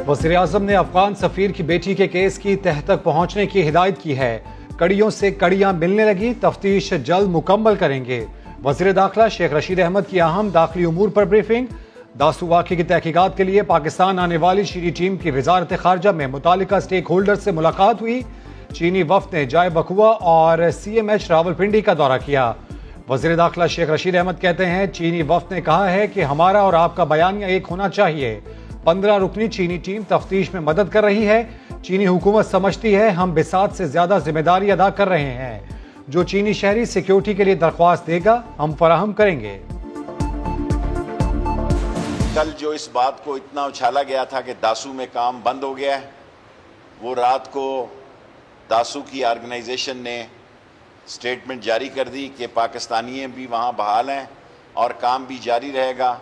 वज़ीर-ए-आज़म ने अफगान सफीर की बेटी के केस की तह तक पहुंचने की हिदायत की है। कड़ियों से कड़ियां मिलने लगी, तफ्तीश जल्द मुकम्मल करेंगे। वज़ीर दाखिला शेख रशीद अहमद की अहम दाखिली उमूर पर ब्रीफिंग। दासू वाक़े की तहकीकात के लिए पाकिस्तान आने वाली चीनी टीम की वज़ारत ख़ारजा में मुतालिका स्टेक होल्डर से मुलाकात हुई। चीनी वफ़द ने जाय बकुआ और CMH रावलपिंडी का दौरा किया। वज़ीर दाखिला शेख रशीद अहमद कहते हैं, चीनी वफ़द ने कहा है कि हमारा और आपका बयानिया एक होना चाहिए। 15 रुकनी चीनी टीम तफ्तीश में मदद कर रही है। चीनी हुकूमत समझती है हम बिसात से ज्यादा जिम्मेदारी अदा कर रहे हैं। जो चीनी शहरी सिक्योरिटी के लिए दरख्वास्त देगा हम फराहम करेंगे। कल जो इस बात को इतना उछाला गया था कि दासू में काम बंद हो गया है, वो रात को दासू की ऑर्गेनाइजेशन ने स्टेटमेंट जारी कर दी कि पाकिस्तानी भी वहाँ बहाल हैं और काम भी जारी रहेगा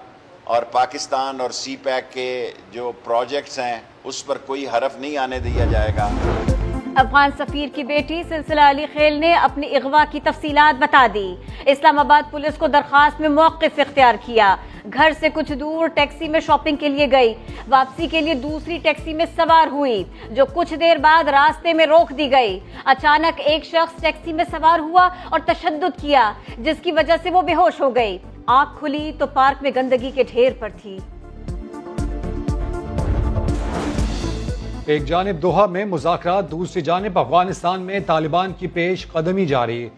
और पाकिस्तान और CPEC के जो प्रोजेक्ट्स हैं उस पर कोई हरफ नहीं आने दिया जाएगा। अफगान सफीर की बेटी सिलसिला अली खेल ने अपनी अगवा की तफसीलात बता दी। इस्लामाबाद पुलिस को दरखास्त में मौक़िफ़ इख्तियार किया। घर से कुछ दूर टैक्सी में शॉपिंग के लिए गई। वापसी के लिए दूसरी टैक्सी में सवार हुई, जो कुछ देर बाद रास्ते में रोक दी गई। अचानक एक शख्स टैक्सी में सवार हुआ और तशद्दुद किया, जिसकी वजह से वो बेहोश हो गई। आँख खुली तो पार्क में गंदगी के ढेर पर थी। एक जानिब दोहा में मुज़ाकरात, दूसरी जानिब अफगानिस्तान में तालिबान की पेश कदमी जारी।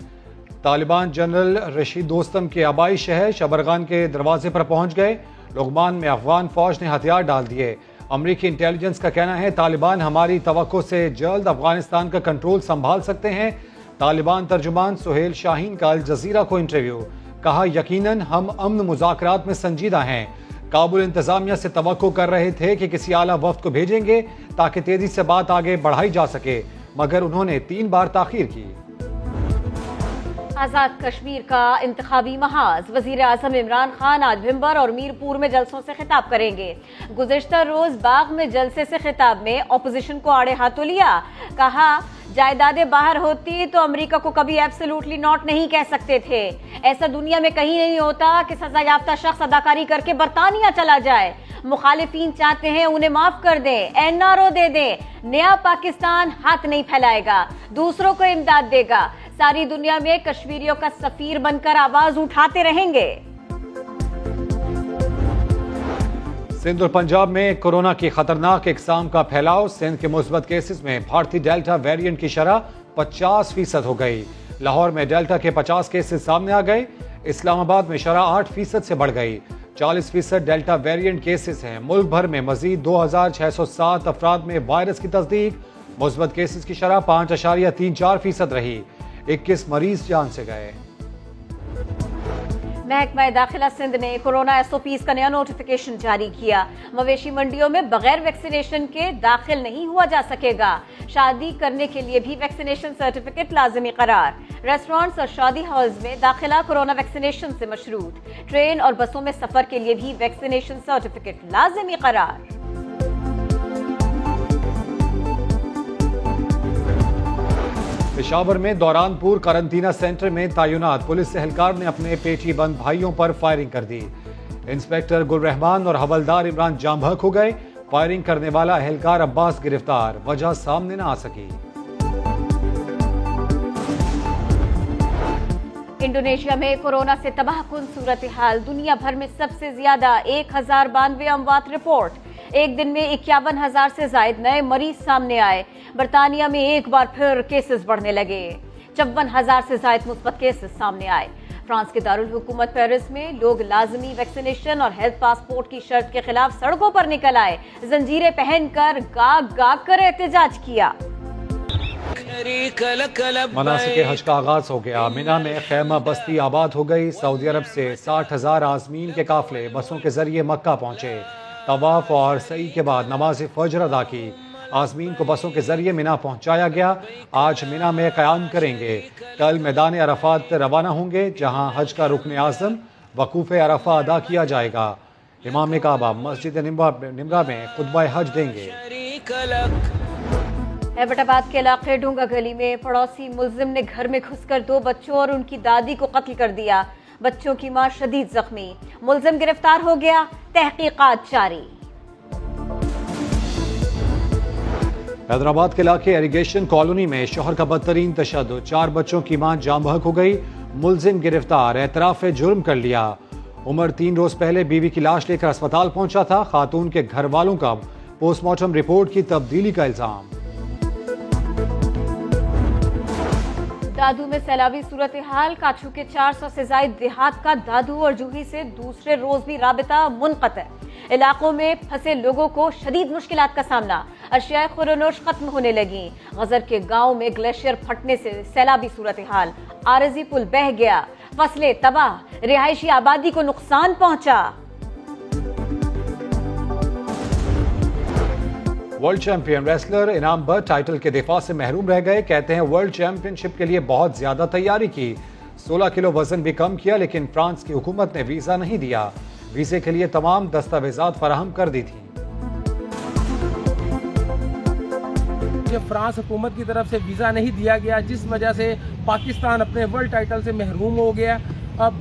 तालिबान जनरल रशीद दोस्तम के आबाई शहर शबरगान के दरवाजे पर पहुंच गए। लुगमान में अफगान फौज ने हथियार डाल दिए। अमरीकी इंटेलिजेंस का कहना है तालिबान हमारी तवक्को से जल्द अफगानिस्तान का कंट्रोल संभाल सकते हैं। तालिबान तर्जुमान सुहेल शाहीन का अल जज़ीरा को इंटरव्यू, कहा यकीनन हम अमन मुज़ाकरात में संजीदा हैं। काबुल इंतजामिया से तवक्को कर रहे थे कि किसी आला वफ्द को भेजेंगे ताकि तेजी से बात आगे बढ़ाई जा सके, मगर उन्होंने 3 बार ताखीर की। आज़ाद कश्मीर का इंतखाबी महाज, वज़ीर आज़म इमरान खान आज भिंबर और मीरपुर में जलसों से खिताब करेंगे। गुज़िश्ता रोज बाग में जलसे से खिताब में अपोजिशन को आड़े हाथों लिया। कहा जायदादें बाहर होती तो अमेरिका को कभी एब्सोल्युटली नॉट नहीं कह सकते थे। ऐसा दुनिया में कहीं नहीं होता कि सजा याफ्ता शख्स अदाकारी करके बरतानिया चला जाए। मुखालिफिन चाहते हैं उन्हें माफ कर दें, NRO दे दें। नया पाकिस्तान हाथ नहीं फैलाएगा, दूसरों को इमदाद देगा। सारी दुनिया में कश्मीरियों का सफीर बनकर आवाज उठाते रहेंगे। सिंध और पंजाब में कोरोना की खतरनाक इकसाम का फैलाव। सिंध के मुस्बत केसेस में भारतीय डेल्टा वेरिएंट की शरह 50% हो गई। लाहौर में डेल्टा के 50 केसेस सामने आ गए। इस्लामाबाद में शरह 8% से बढ़ गई। 40% डेल्टा वेरिएंट केसेस हैं। मुल्क भर में मजीद 2607 अफराद में वायरस की तस्दीक। मुस्बत केसेस की शरह 5.34% रही। 21 मरीज जान से गए। महकमा दाखिला सिंध ने कोरोना SOPs का नया नोटिफिकेशन जारी किया। मवेशी मंडियों में बगैर वैक्सीनेशन के दाखिल नहीं हुआ जा सकेगा। शादी करने के लिए भी वैक्सीनेशन सर्टिफिकेट लाजिमी करार। रेस्टोरेंट्स और शादी हॉल्स में दाखिला कोरोना वैक्सीनेशन से मशरूत। ट्रेन और बसों में सफर के लिए भी वैक्सीनेशन सर्टिफिकेट लाजिमी करार। पेशावर में दौरानपुर करंटीना सेंटर में तैनात पुलिस एहलकार ने अपने पेटी बंद भाइयों पर फायरिंग कर दी। इंस्पेक्टर गुल रहमान और हवलदार इमरान जाम बहक हो गए। फायरिंग करने वाला एहलकार अब्बास गिरफ्तार, वजह सामने न आ सकी। इंडोनेशिया में कोरोना से तबाहकुन सूरत हाल। दुनिया भर में सबसे ज्यादा 1092 अमवात रिपोर्ट। एक दिन में 51,000 से ज्यादा नए मरीज सामने आए। बरतानिया में एक बार फिर केसेस बढ़ने लगे। 54,000 से ज्यादा मुस्बत केसेस सामने आए। फ्रांस के दारुल हुकूमत पेरिस में लोग लाजमी वैक्सीनेशन और हेल्थ पासपोर्ट की शर्त के खिलाफ सड़कों पर निकल आए। जंजीरें पहनकर गाग गाग कर एहतजाज किया। मनासिक हज का आगाज हो गया। मिना में खैमा बस्ती आबाद हो गई। सऊदी अरब से 60,000 आज़मीन के काफिले बसों के जरिए मक्का पहुंचे। तवाफ और सई के बाद नमाज फजर अदा की। आज़मीन को बसों के जरिए मिना पहुंचाया गया। आज मिना में क़याम करेंगे। कल मैदान अरफात रवाना होंगे, जहां हज का रुकन आज़म वकूफ़ अरफा अदा किया जाएगा। इमाम काबा मस्जिद निमरा में खुतबा हज देंगे। एबटाबाद के इलाके डूंगा गली में पड़ोसी मुल्जिम ने घर में घुसकर 2 बच्चों और उनकी दादी को कत्ल कर दिया। बच्चों की मां शदीद जख्मी। मुल्जिम गिरफ्तार हो गया। तहकीकात जारी। حیدرآباد کے علاقے ایریگیشن کالونی میں شوہر کا بدترین تشدد، 4 بچوں کی ماں جاں بحق ہو گئی، ملزم گرفتار، اعتراف جرم کر لیا۔ عمر 3 روز پہلے بیوی کی لاش لے کر اسپتال پہنچا تھا، خاتون کے گھر والوں کا پوسٹ مارٹم رپورٹ کی تبدیلی کا الزام۔ دادو میں سیلابی صورتحال، کاچھو کے 400 سے زائد دیہات کا دادو اور جوہی سے دوسرے روز بھی رابطہ منقطع۔ علاقوں میں پھنسے لوگوں کو شدید مشکلات کا سامنا، اشیاء خورونوش ختم ہونے لگیں۔ غزر کے گاؤں میں گلیشیئر پھٹنے سے سیلابی صورتحال، عارضی پل بہہ گیا، فصلیں تباہ، رہائشی آبادی کو نقصان پہنچا۔ ورلڈ چیمپئن ریسلر انعام بٹ ٹائٹل کے دفاع سے محروم رہ گئے، کہتے ہیں ورلڈ چیمپئن شپ کے لیے بہت زیادہ تیاری کی، 16 کلو وزن بھی کم کیا، لیکن فرانس کی حکومت نے ویزا نہیں دیا، ویزے کے لیے تمام دستاویزات فراہم کر دی تھی۔ فرانس حکومت کی طرف سے ویزا نہیں دیا گیا، جس وجہ سے پاکستان اپنے ورلڈ ٹائٹل سے محروم ہو گیا۔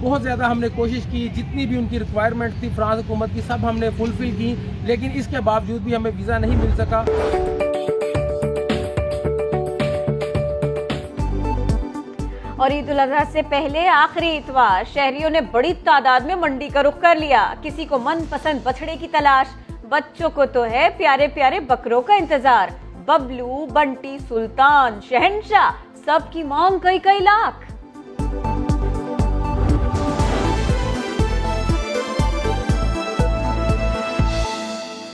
بہت زیادہ ہم نے کوشش کی، جتنی بھی ان کی ریکوائرمنٹ تھی فرانس حکومت کی سب ہم نے فلفل کی، لیکن اس کے باوجود بھی ہمیں ویزا نہیں مل سکا۔ اور عید الاضحیٰ سے پہلے آخری اتوار شہریوں نے بڑی تعداد میں منڈی کا رخ کر لیا، کسی کو من پسند بچڑے کی تلاش، بچوں کو تو ہے پیارے پیارے بکروں کا انتظار، ببلو، بنٹی، سلطان، شہنشاہ، سب کی مانگ کئی کئی لاکھ۔